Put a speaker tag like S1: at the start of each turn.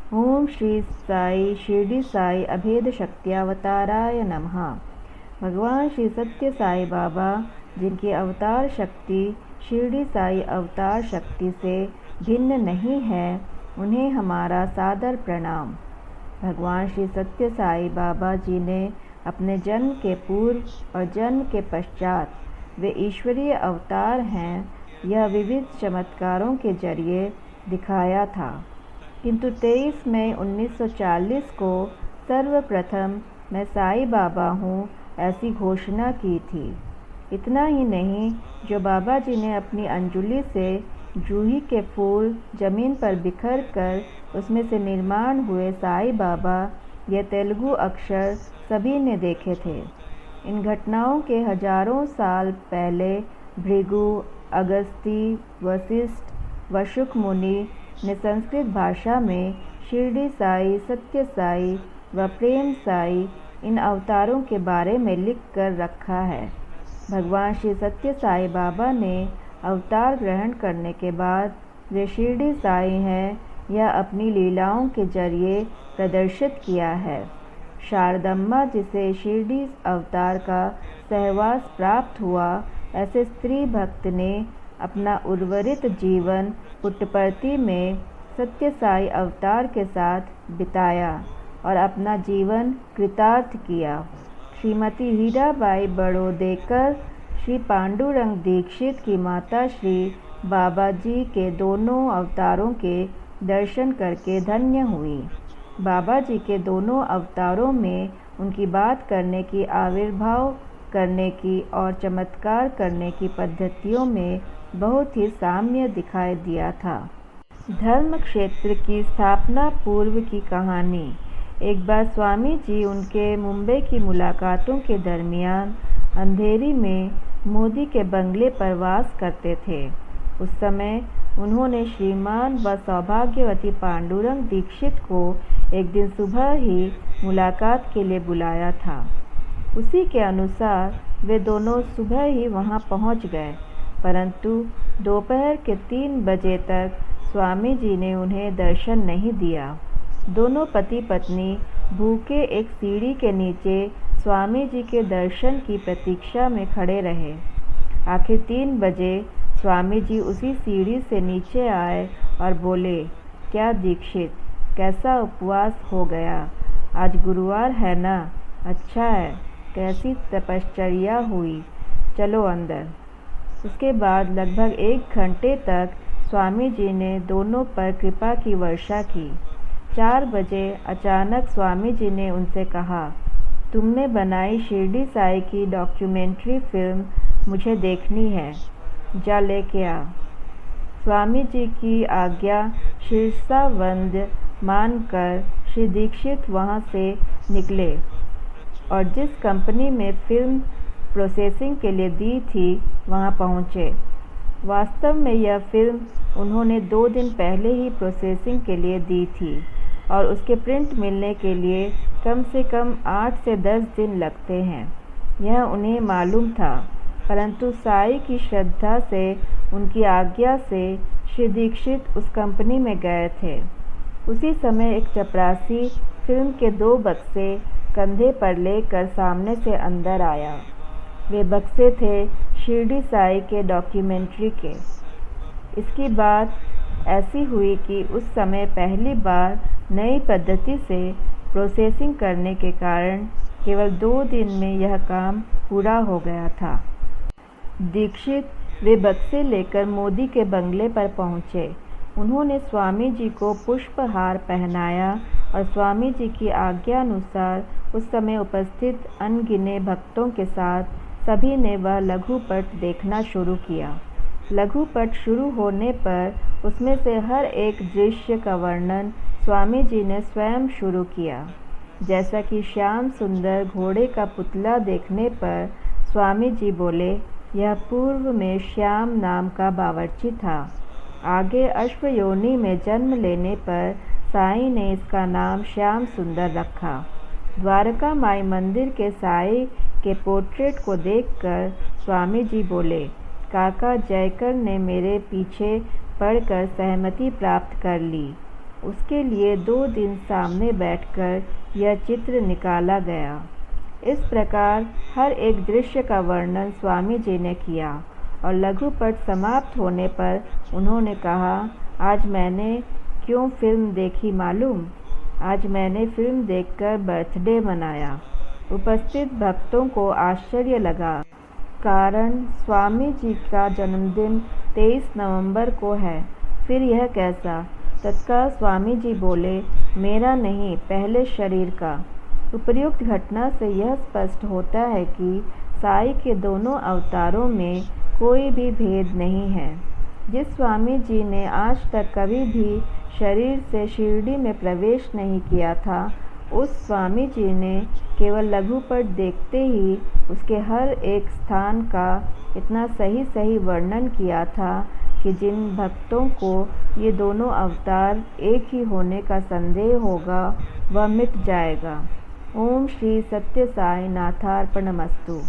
S1: ओम श्री साई शिरडी साई अभेद शक्त्यावताराय नमः। भगवान श्री सत्य साई बाबा, जिनकी अवतार शक्ति शिरडी साई अवतार शक्ति से भिन्न नहीं है, उन्हें हमारा सादर प्रणाम। भगवान श्री सत्य साई बाबा जी ने अपने जन्म के पूर्व और जन्म के पश्चात वे ईश्वरीय अवतार हैं, यह विविध चमत्कारों के जरिए दिखाया था। किंतु 23 मई 1940 को सर्वप्रथम मैं साई बाबा हूँ ऐसी घोषणा की थी। इतना ही नहीं, जो बाबा जी ने अपनी अंजुली से जूही के फूल जमीन पर बिखर कर उसमें से निर्माण हुए साई बाबा, ये तेलुगु अक्षर सभी ने देखे थे। इन घटनाओं के हजारों साल पहले भृगु, अगस्ती, वशिष्ठ व शुक मुनि ने संस्कृत भाषा में शिरडी साई, सत्य साई व प्रेम साई इन अवतारों के बारे में लिख कर रखा है। भगवान श्री सत्य साई बाबा ने अवतार ग्रहण करने के बाद वे शिरडी साई हैं, यह अपनी लीलाओं के जरिए प्रदर्शित किया है। शारदम्मा, जिसे शिरडी अवतार का सहवास प्राप्त हुआ, ऐसे स्त्री भक्त ने अपना उर्वरित जीवन पुट्टपर्ती में सत्य साई अवतार के साथ बिताया और अपना जीवन कृतार्थ किया। श्रीमती हीराबाई बड़ौदेकर श्री पांडुरंग दीक्षित की माता श्री बाबा जी के दोनों अवतारों के दर्शन करके धन्य हुई। बाबा जी के दोनों अवतारों में उनकी बात करने की, आविर्भाव करने की और चमत्कार करने की पद्धतियों में बहुत ही साम्य दिखाई दिया था। धर्म क्षेत्र की स्थापना पूर्व की कहानी। एक बार स्वामी जी उनके मुंबई की मुलाकातों के दरमियान अंधेरी में मोदी के बंगले पर वास करते थे। उस समय उन्होंने श्रीमान व सौभाग्यवती पांडुरंग दीक्षित को एक दिन सुबह ही मुलाकात के लिए बुलाया था। उसी के अनुसार वे दोनों सुबह ही वहां पहुंच गए, परंतु दोपहर के 3 बजे तक स्वामी जी ने उन्हें दर्शन नहीं दिया। दोनों पति पत्नी भूखे एक सीढ़ी के नीचे स्वामी जी के दर्शन की प्रतीक्षा में खड़े रहे। आखिर 3 बजे स्वामी जी उसी सीढ़ी से नीचे आए और बोले, क्या दीक्षित, कैसा उपवास हो गया? आज गुरुवार है ना? अच्छा है, कैसी तपश्चर्या हुई? चलो अंदर। उसके बाद लगभग 1 घंटे तक स्वामी जी ने दोनों पर कृपा की वर्षा की। 4 बजे अचानक स्वामी जी ने उनसे कहा, तुमने बनाई शिरडी साई की डॉक्यूमेंट्री फिल्म मुझे देखनी है, जा लेके आ। स्वामी जी की आज्ञा शीर्षावंद मानकर श्री दीक्षित वहां से निकले और जिस कंपनी में फिल्म प्रोसेसिंग के लिए दी थी वहां पहुंचे। वास्तव में यह फिल्म उन्होंने 2 दिन पहले ही प्रोसेसिंग के लिए दी थी और उसके प्रिंट मिलने के लिए कम से कम 8 से 10 दिन लगते हैं। यह उन्हें मालूम था, परंतु साई की श्रद्धा से, उनकी आज्ञा से श्री दीक्षित उस कंपनी में गए थे। उसी समय एक चपरासी फिल्म के 2 बक्से कंधे पर लेकर सामने से अंदर आया। वे बक्से थे शिरडी साई के डॉक्यूमेंट्री के। इसकी बात ऐसी हुई कि उस समय पहली बार नई पद्धति से प्रोसेसिंग करने के कारण केवल 2 दिन में यह काम पूरा हो गया था। दीक्षित वे बक्से लेकर मोदी के बंगले पर पहुंचे। उन्होंने स्वामी जी को पुष्पहार पहनाया और स्वामी जी की आज्ञानुसार उस समय उपस्थित अनगिने भक्तों के साथ सभी ने वह लघुपट देखना शुरू किया। लघुपट शुरू होने पर उसमें से हर एक दृश्य का वर्णन स्वामी जी ने स्वयं शुरू किया। जैसा कि श्याम सुंदर घोड़े का पुतला देखने पर स्वामी जी बोले, यह पूर्व में श्याम नाम का बावर्ची था। आगे अश्वयोनि में जन्म लेने पर साई ने इसका नाम श्याम सुंदर रखा। द्वारका माई मंदिर के साई के पोर्ट्रेट को देखकर स्वामी जी बोले, काका जयकर ने मेरे पीछे पड़कर सहमति प्राप्त कर ली। उसके लिए 2 दिन सामने बैठकर यह चित्र निकाला गया। इस प्रकार हर एक दृश्य का वर्णन स्वामी जी ने किया और लघुपट समाप्त होने पर उन्होंने कहा, आज मैंने क्यों फिल्म देखी मालूम? आज मैंने फिल्म देखकर बर्थडे मनाया। उपस्थित भक्तों को आश्चर्य लगा, कारण स्वामी जी का जन्मदिन 23 नवंबर को है। फिर यह कैसा? तत्काल स्वामी जी बोले, मेरा नहीं, पहले शरीर का। उपर्युक्त घटना से यह स्पष्ट होता है कि साई के दोनों अवतारों में कोई भी भेद नहीं है। जिस स्वामी जी ने आज तक कभी भी शरीर से शिरडी में प्रवेश नहीं किया था, उस स्वामी जी ने केवल लघुपट देखते ही उसके हर एक स्थान का इतना सही सही वर्णन किया था कि जिन भक्तों को ये दोनों अवतार एक ही होने का संदेह होगा वह मिट जाएगा। ओम श्री सत्य साई नाथार्पणमस्तु।